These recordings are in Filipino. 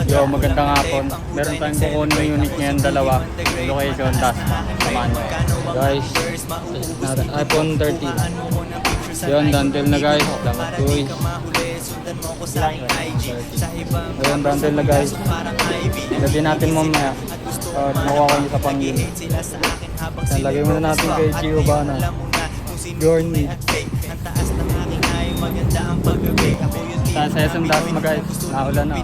Yo, magandang hapon. Meron tayong kukunin ng unit ngayon, dalawa. Location, Dasma. Samahan nyo. Guys, iPhone 13. Yun, dandel na guys. Salamat guys. Ayun, dandel na guys. Lagyan natin mamaya. Nakuha ko yung isa pang unit. Lagyan muna natin kay Giovanna. Journey. Sa SM Dasma guys, naulan na.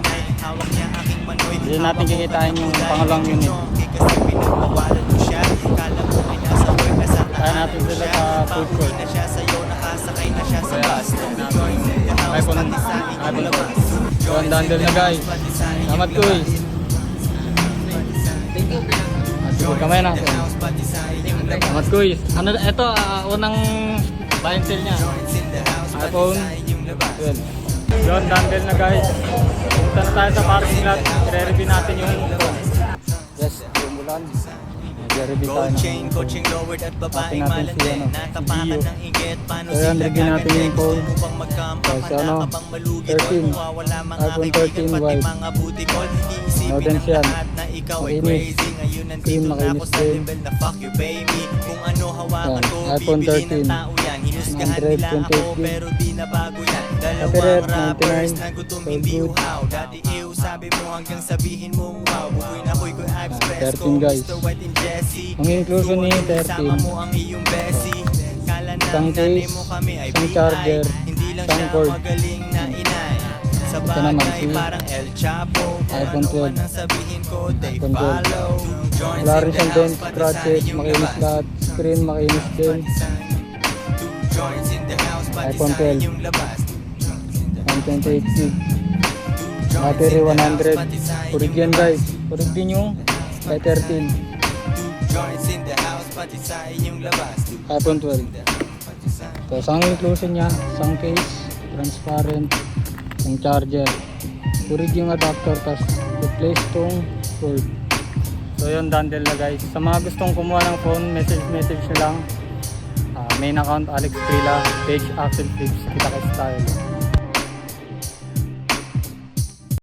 Hindi natin kikitain yung pangalawang unit. Kaya natin sila sa food court. Kaya iPhone so, ang dandel na guys. Salamat ko eh. Sige kamay na. Salamat ko eh. Ano, ito unang buy and sell niya. iPhone 12. Yun, dandel na guys. Punta na tayo sa parking lot. I-review natin yung phone. Yes, yung bulan. I-review tayo na. Natin natin si Gio. So yan, review natin yung phone. Kasi ano, 13. iPhone 13 white. Modern siya. Makinis. Screen makinis din. iPhone 13. Android 28 gig. Copyright 99. So good. 13 guys. Ang inclusion ni 13. Isang case, isang charger, isang cord. Ito naman si iPhone 12. iPhone 12. Wala rin siyang dent, scratches, makinis lahat. Screen makinis din. iPhone 12. 128 gig. Battery 100. Purig yan guys. Purig din yung i13. iPhone 12. So, isang inclusion niya, isang case, transparent, isang charger. Purig yung adapter, tapos replace tong cord. So yun, dandel na guys. Sa mga gustong kumuha ng phone, message nyo lang. Main account Alex Prila, page Axel Flips, Kita Style.